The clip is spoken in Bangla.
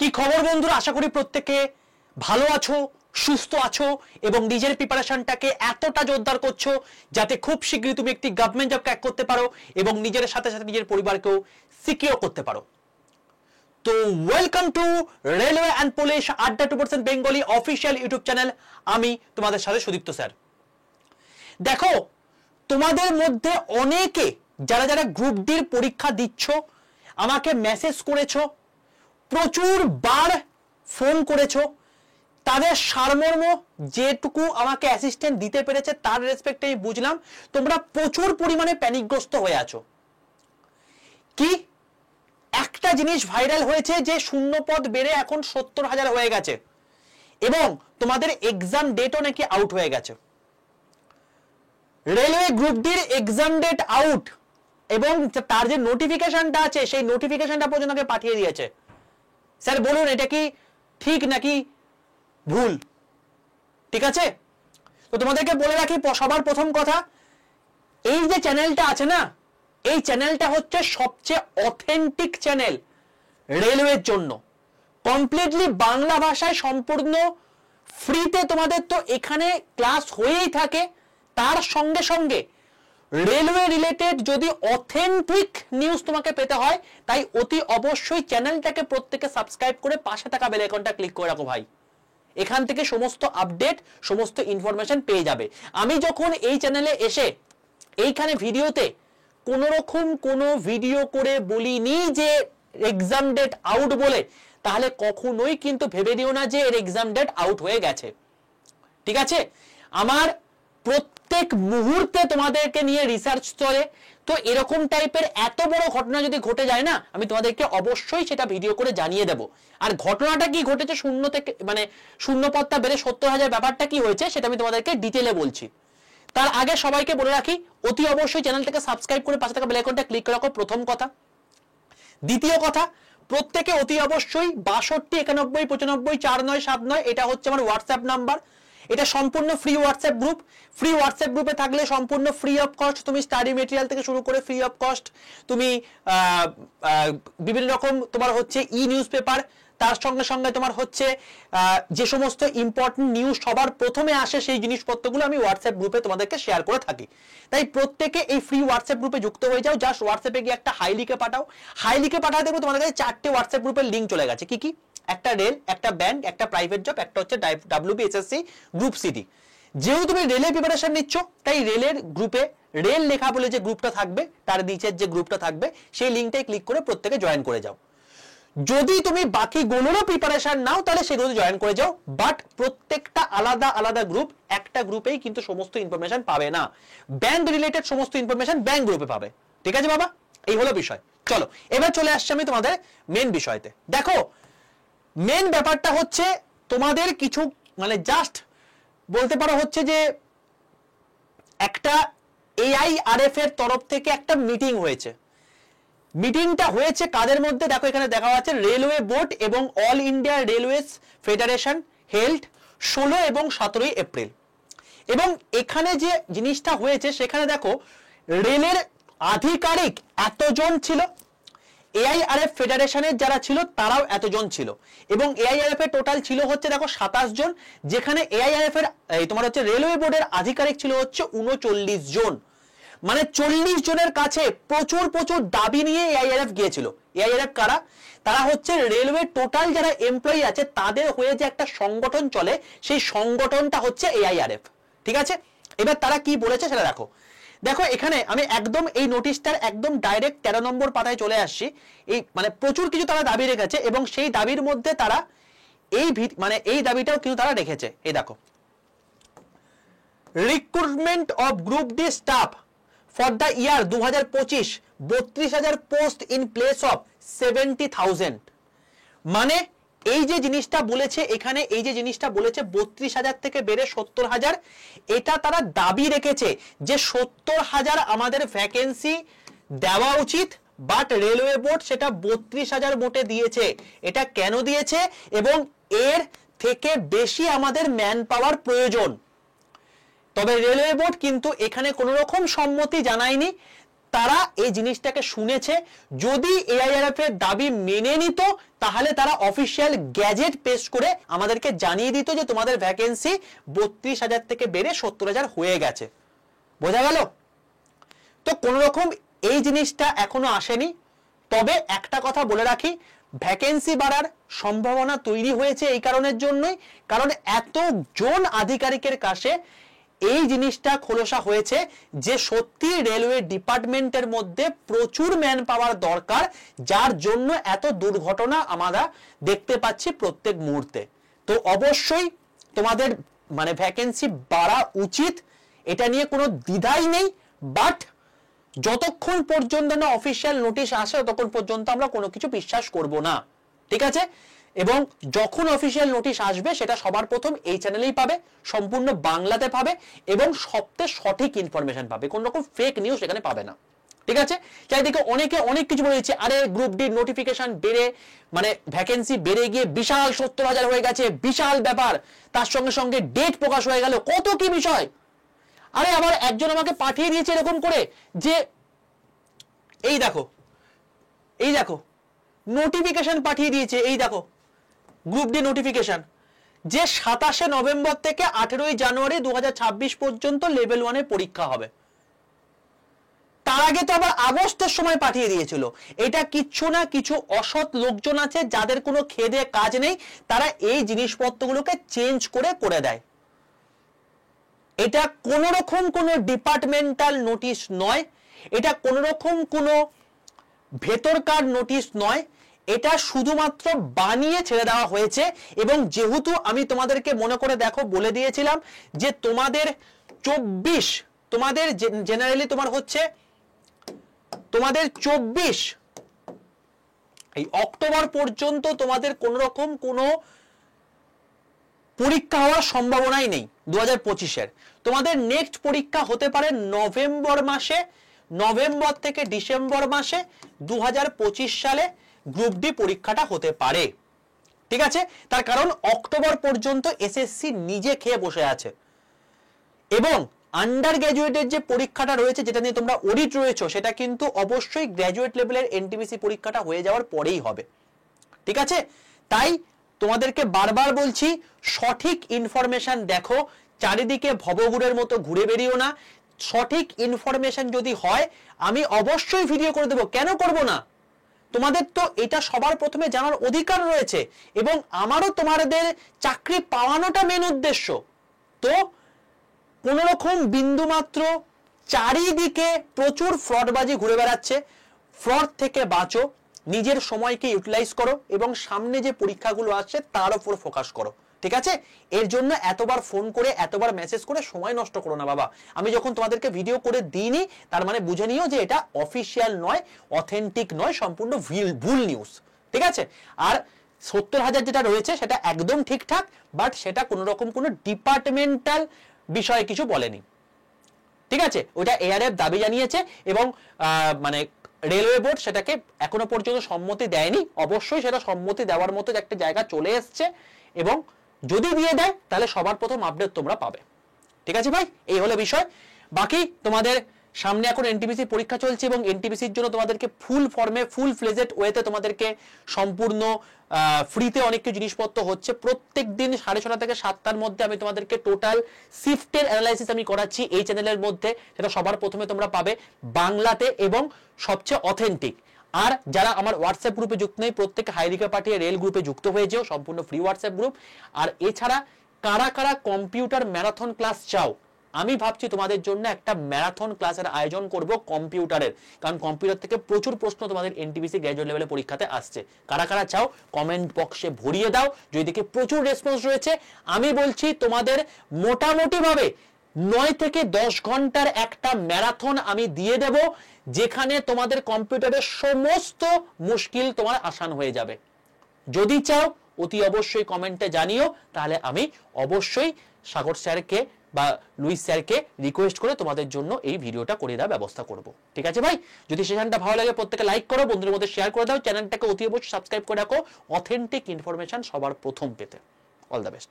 কি খবর বন্ধুরা, আশা করি প্রত্যেকে ভালো আছো, সুস্থ আছো এবং নিজের প্রিপারেশনটাকে এতটা জোরদার করছো যাতে খুব শীঘ্রই তুমি একটি গভর্নমেন্ট জব ক্র্যাক করতে পারো এবং নিজের সাথে সাথে নিজের পরিবারকেও সিকিউর করতে পারো। তো welcome to railway and police আড্ডা 2% বেঙ্গলি অফিসিয়াল ইউটিউব চ্যানেল। আমি তোমাদের সাথে সুদীপ্ত স্যার। দেখো, তোমাদের মধ্যে অনেকে যারা যারা গ্রুপ ডির পরীক্ষা দিচ্ছ আমাকে মেসেজ করেছো, প্রচুর বার ফোন করেছো, তাদের সারমর্ম যেটুকু আমাকে অ্যাসিস্ট্যান্ট দিতে পেরেছে তার রেসপেক্টে আমি বুঝলাম তোমরা প্রচুর পরিমাণে প্যানিকগ্রস্ত হয়ে আছো। কি একটা জিনিস ভাইরাল হয়েছে যে শূন্য পদ বেড়ে এখন 70,000 হয়ে গেছে এবং তোমাদের এক্সাম ডেটও নাকি আউট হয়ে গেছে। রেলওয়ে গ্রুপ ডির এক্সাম ডেট আউট এবং তার যে নোটিফিকেশনটা আছে সেই নোটিফিকেশনটা পর্যন্ত পাঠিয়ে দিয়েছে। স্যার বলুন এটা কি ঠিক নাকি ভুল? ঠিক আছে, তো তোমাদেরকে বলে রাখি সবার প্রথম কথা, এই যে চ্যানেলটা আছে না, এই চ্যানেলটা হচ্ছে সবচেয়ে অথেন্টিক চ্যানেল রেলওয়ের জন্য। কমপ্লিটলি বাংলা ভাষায় সম্পূর্ণ ফ্রিতে তোমাদের তো এখানে ক্লাস হয়েই থাকে। তার সঙ্গে সঙ্গে রেলওয়ে রিলেটেড যদি অথেন্টিক নিউজ তোমাকে পেতে হয় তাই অতি অবশ্যই চ্যানেলটাকে প্রত্যেকে সাবস্ক্রাইব করে পাশে থাকা বেল আইকনটা ক্লিক করে রাখো ভাই। এখান থেকে সমস্ত আপডেট, সমস্ত ইনফরমেশন পেয়ে যাবে। আমি যখন এই চ্যানেলে এসে এইখানে ভিডিওতে কোন রকম কোনো ভিডিও করে বলিনি যে এক্সাম ডেট আউট বলে, তাহলে কখনোই কিন্তু ভেবে নিও না যে এর এক্সাম ডেট আউট হয়ে গেছে। ঠিক আছে, আমার প্রত্যেক মুহূর্তে তোমাদেরকে নিয়ে রিসার্চ চলে, তো এরকম টাইপের এত বড় ঘটনা যদি ঘটে যায় না, আমি তোমাদেরকে অবশ্যই সেটা ভিডিও করে জানিয়ে দেব। আর ঘটনাটা কি ঘটেছে, শূন্য থেকে মানে শূন্য পদটা বেড়ে 70,000 ব্যাপারটা কি হয়েছে সেটা আমি তোমাদেরকে ডিটেলে বলছি। তার আগে সবাইকে বলে রাখি অতি অবশ্যই চ্যানেলটাকে সাবস্ক্রাইব করে পাশে থাকা বেল আইকনটা ক্লিক করে রাখো, প্রথম কথা। দ্বিতীয় কথা, প্রত্যেকে অতি অবশ্যই 62 91 95 4979 এটা হচ্ছে আমার হোয়াটসঅ্যাপ নাম্বার। এটা সম্পূর্ণ free WhatsApp group. Free WhatsApp গ্রুপে থাকলে সম্পূর্ণ ফ্রি অফ কস্ট তুমি স্টাডি মেটেরিয়াল থেকে শুরু করে ফ্রি অফ কস্ট তুমি বিভিন্ন রকম তোমার হচ্ছে ই নিউজ পেপার, তার সঙ্গে সঙ্গে তোমার হচ্ছে যে সমস্ত ইম্পর্টেন্ট নিউজ সবার প্রথমে আসে সেই জিনিসপত্রগুলো আমি হোয়াটসঅ্যাপ গ্রুপে তোমাদেরকে শেয়ার করে থাকি। তাই প্রত্যেকে এই ফ্রি হোয়াটসঅ্যাপ গ্রুপে যুক্ত হয়ে যাও। জাস্ট হোয়াটসঅ্যাপে গিয়ে একটা হাই লিখে পাঠাও। হাই লিখে পাঠাতে দেখবে তোমাদের কাছে 4টে হোয়াটসঅ্যাপ গ্রুপের লিঙ্ক চলে গেছে। কি কি? একটা রেল, একটা ব্যাংক, একটা প্রাইভেট জব, একটা হচ্ছে WBSSC গ্রুপ সিটি। যেহেতু তুমি রেলের প্রিপারেশন নিচ্ছ তাই রেলের গ্রুপে রেল লেখা বলে যে গ্রুপটা থাকবে তার নিচের যে গ্রুপটা থাকবে সেই লিঙ্কটাই ক্লিক করে প্রত্যেকে জয়েন করে যাও। যদি তুমি বাকিগুলোরও প্রিপারেশন নাও তাহলে সেগুলো জয়েন করে যাও, বাট প্রত্যেকটা আলাদা আলাদা গ্রুপ, একটা গ্রুপেই কিন্তু সমস্ত ইনফরমেশন পাবে না। ব্যাংক রিলেটেড সমস্ত ইনফরমেশন ব্যাংক গ্রুপে পাবে। ঠিক আছে বাবা, এই হলো বিষয়। চলো এবার চলে আসছি আমি তোমাদের মেন বিষয়তে। দেখো, মেন ব্যাপারটা হচ্ছে তোমাদের কিছু মানে জাস্ট বলতে পারো হচ্ছে যে একটা AIRF এর তরফ থেকে একটা মিটিং হয়েছে। মিটিংটা হয়েছে কাদের মধ্যে? দেখো এখানে দেখা যাচ্ছে রেলওয়ে বোর্ড এবং all India railways federation held 16 এবং 17 এপ্রিল। এবং এখানে যে জিনিসটা হয়েছে সেখানে দেখো রেলের আধিকারিক এতজন ছিল, AIRF ফেডারেশনের যারা ছিল তারাও এতজন ছিল এবং AIRF এর টোটাল ছিল হচ্ছে দেখো 27 জন, যেখানে AIRF এর তোমার হচ্ছে রেলওয়ে বোর্ডের আধিকারিক ছিল হচ্ছে 39 জন। মানে 40 জনের কাছে প্রচুর প্রচুর দাবি নিয়ে AIRF গিয়েছিল। AIRF কারা? তারা হচ্ছে রেলওয়ে টোটাল যারা এমপ্লয়ি আছে তাদের হয়ে যে একটা সংগঠন চলে, সেই সংগঠনটা হচ্ছে AIRF। ঠিক আছে, এবার তারা কি বলেছে সেটা দেখো। দেখো এখানে আমি একদম এই নোটিশটার একদম ডাইরেক্ট 13 নম্বর পাতায় চলে আসছি। এই মানে প্রচুর কিছু তারা দাবি রেখেছে এবং সেই দাবির মধ্যে তারা এই দাবিটাও কিন্তু তারা রেখেছে। এই দেখো, recruitment of group D staff for the year 2025 32,000 post in place of 70,000। মানে এই যে জিনিসটা বলেছে এখানে, এই যে জিনিসটা বলেছে 32,000 থেকে বেড়ে 70,000, এটা তারা দাবি রেখেছে যে 70,000 আমাদের ভ্যাকেন্সি দেওয়া উচিত, বাট রেলওয়ে বোর্ড সেটা 32,000 মোটে দিয়েছে। এটা কেন দিয়েছে এবং এর থেকে বেশি আমাদের ম্যান পাওয়ার প্রয়োজন। তবে রেলওয়ে বোর্ড কিন্তু এখানে কোনো রকম সম্মতি জানায়নি। তারা এই জিনিসটাকে শুনেছে। যদি এআইআরএফ এর দাবি মেনে নিত তাহলে তারা অফিসিয়াল গ্যাজেট পেশ করে আমাদেরকে জানিয়ে দিত যে তোমাদের ভ্যাকেন্সি 32,000 থেকে বেড়ে 70,000 হয়ে গেছে। বোঝা গেল? তো কোন রকম এই জিনিসটা এখনো আসেনি। তবে একটা কথা বলে রাখি, ভ্যাকেন্সি বাড়ার সম্ভাবনা তৈরি হয়েছে এই কারণের জন্যই, কারণ এতজন আধিকারিকের কাছে এই জিনিসটা খোলসা হয়েছে যে সত্যি রেলওয়ে ডিপার্টমেন্টের মধ্যে প্রচুর ম্যান পাওয়ার দরকার, যার জন্য এত দুর্ঘটনা আমরা দেখতে পাচ্ছি প্রত্যেক মুহূর্তে। তো অবশ্যই তোমাদের মানে ভ্যাকেন্সি বাড়া উচিত, এটা নিয়ে কোনো দ্বিধাই নেই। বাট যতক্ষণ পর্যন্ত না অফিসিয়াল নোটিশ আসে ততক্ষণ পর্যন্ত আমরা কোনো কিছু বিশ্বাস করব না, ঠিক আছে? এবং যখন অফিসিয়াল নোটিশ আসবে সেটা সবার প্রথম এই চ্যানেলেই পাবে, সম্পূর্ণ বাংলাতে পাবে এবং সবচেয়ে সঠিক ইনফরমেশন পাবে, কোন রকম ফেক নিউজ এখানে পাবে না, ঠিক আছে? চারিদিকে অনেকে অনেক কিছু বলে দিচ্ছে, আরে গ্রুপ ডি নোটিফিকেশন বেড়ে মানে ভ্যাকেন্সি বেড়ে গিয়ে বিশাল 70,000 হয়ে গেছে, বিশাল ব্যাপার, তার সঙ্গে সঙ্গে ডেট প্রকাশ হয়ে গেল, কত কি বিষয়। আরে আবার একজন আমাকে পাঠিয়ে দিয়েছে এরকম করে যে এই দেখো নোটিফিকেশন পাঠিয়ে দিয়েছে, এই দেখো গ্রুপ ডি নোটিফিকেশন যে 27শে নভেম্বর থেকে 18ই জানুয়ারি 2026 পর্যন্ত লেভেল 1 এর পরীক্ষা হবে। তার আগে তো আবার আগস্টের সময় পাঠিয়ে দিয়েছিল। এটা কিচ্ছু না, কিছু অসৎ লোকজন আছে যাদের কোনো খেদে কাজ নেই, তারা এই জিনিসপত্রগুলোকে চেঞ্জ করে দেয়। এটা কোন রকম কোনো ডিপার্টমেন্টাল নোটিশ নয়, এটা কোন রকম কোনো ভেতরকার নোটিশ নয়, এটা শুধুমাত্র বানিয়ে ছেড়ে দেওয়া হয়েছে। এবং যেহেতু আমি তোমাদেরকে মনে করে দেখো বলে দিয়েছিলাম যে তোমাদের 24 তোমাদের জেনারেলি তোমার হচ্ছে তোমাদের 24 এই অক্টোবর পর্যন্ত তোমাদের কোন রকম কোনো পরীক্ষা হওয়ার সম্ভাবনাই নেই 2025-এর। তোমাদের নেক্সট পরীক্ষা হতে পারে নভেম্বর মাসে, নভেম্বর থেকে ডিসেম্বর মাসে 2025 সালে গ্রুপ ডি পরীক্ষাটা হতে পারে, ঠিক আছে? তার কারণ অক্টোবর পর্যন্ত এসএসসি নিজে খেয়ে বসে আছে। এবং আন্ডার গ্র্যাজুয়েটের যে পরীক্ষাটা রয়েছে, যেটা নিয়ে তোমরা অডিট রয়েছে, সেটা কিন্তু অবশ্যই গ্র্যাজুয়েট লেভেলের এনটিপিসি পরীক্ষাটা হয়ে যাওয়ার পরেই হবে, ঠিক আছে? তাই তোমাদেরকে বারবার বলছি, সঠিক ইনফরমেশন দেখো, চারিদিকে ভবঘুরের মতো ঘুরে বেরিও না। সঠিক ইনফরমেশন যদি হয় আমি অবশ্যই ভিডিও করে দেবো, কেন করব না? তোমাদের তো এটা সবার প্রথমে জানার অধিকার রয়েছে এবং আমারও তোমাদের চাকরি পাওয়ানোটা মেন উদ্দেশ্য। তো কোন রকম বিন্দুমাত্র চারিদিকে প্রচুর ফ্রডবাজি ঘুরে বেড়াচ্ছে, ফ্রড থেকে বাঁচো, নিজের সময়কে ইউটিলাইজ করো এবং সামনে যে পরীক্ষাগুলো আসছে তার উপর ফোকাস করো, ঠিক আছে? এর জন্য এতবার ফোন করে এতবার মেসেজ করে সময় নষ্ট করো না বাবা। আমি যখন তোমাদেরকে ভিডিও করে দিইনি তার মানে বুঝে নিও যে এটা অফিসিয়াল নয়, অথেন্টিক নয়, সম্পূর্ণ ভুল নিউজ, ঠিক আছে? আর 70,000 যেটা রয়েছে সেটা একদম ঠিকঠাক, বাট সেটা কোনো রকম কোনো ডিপার্টমেন্টাল বিষয়ে কিছু বলেনি, ঠিক আছে? ওটা এআরএফ দাবি জানিয়েছে এবং মানে রেলওয়ে বোর্ড সেটাকে এখনো পর্যন্ত সম্মতি দেয়নি। অবশ্যই সেটা সম্মতি দেওয়ার মতো একটা জায়গা চলে এসছে এবং যদি দিয়ে দেয় তাহলে সবার প্রথম আপডেট তোমরা পাবে, ঠিক আছে ভাই? এই হলো বিষয়। বাকি তোমাদের সামনে এখন এনটিপিসি পরীক্ষা চলছে এবং এনটিপিসির জন্য তোমাদেরকে ফুল ফর্মে ফুল ফ্লেজেড ওয়েতে তোমাদেরকে সম্পূর্ণ ফ্রিতে অনেক কিছু জিনিসপত্র হচ্ছে। প্রত্যেক দিন 6:30 থেকে 7টার মধ্যে আমি তোমাদেরকে টোটাল শিফটের অ্যানালাইসিস আমি করাচ্ছি এই চ্যানেলের মধ্যে, সেটা সবার প্রথমে তোমরা পাবে বাংলাতে এবং সবচেয়ে অথেন্টিক। আর যারা আমার হোয়াটসঅ্যাপ গ্রুপে যুক্ত নেই প্রত্যেকে হাইরিকা পাঠিয়ে রেল গ্রুপে যুক্ত হয়ে যেও, সম্পূর্ণ ফ্রি হোয়াটসঅ্যাপ গ্রুপ। আর এছাড়া কারা কারা কম্পিউটার ম্যারাথন ক্লাস চাও, আমি ভাবছি তোমাদের জন্য একটা ম্যারাথন ক্লাসের আয়োজন করব কম্পিউটারের, কারণ কম্পিউটার থেকে প্রচুর প্রশ্ন তোমাদের এনটিপিসি গ্র্যাজুয়েট লেভেলে পরীক্ষাতে আসছে। কারা কারা চাও কমেন্ট বক্সে ভরিয়ে দাও। যদি দেখে প্রচুর রেসপন্স রয়েছে, আমি বলছি তোমাদের মোটামুটি ভাবে 9 থেকে 10 ঘন্টার একটা ম্যারাথন আমি দিয়ে দেব, যেখানে তোমাদের কম্পিউটারের সমস্ত মুশকিল তোমার আসান হয়ে যাবে। যদি চাও অতি অবশ্যই কমেন্টে জানিও, তাহলে আমি অবশ্যই সাগর স্যারকে বা লুইস স্যারকে রিকোয়েস্ট করে তোমাদের জন্য এই ভিডিওটা করে দেওয়ার ব্যবস্থা করব, ঠিক আছে ভাই? যদি সেশনটা ভালো লাগে প্রত্যেকে লাইক করো, বন্ধুদের মধ্যে শেয়ার করে দাও, চ্যানেলটাকে অতি অবশ্যই সাবস্ক্রাইব করে রাখো অথেন্টিক ইনফরমেশন সবার প্রথম পেতে। All the best.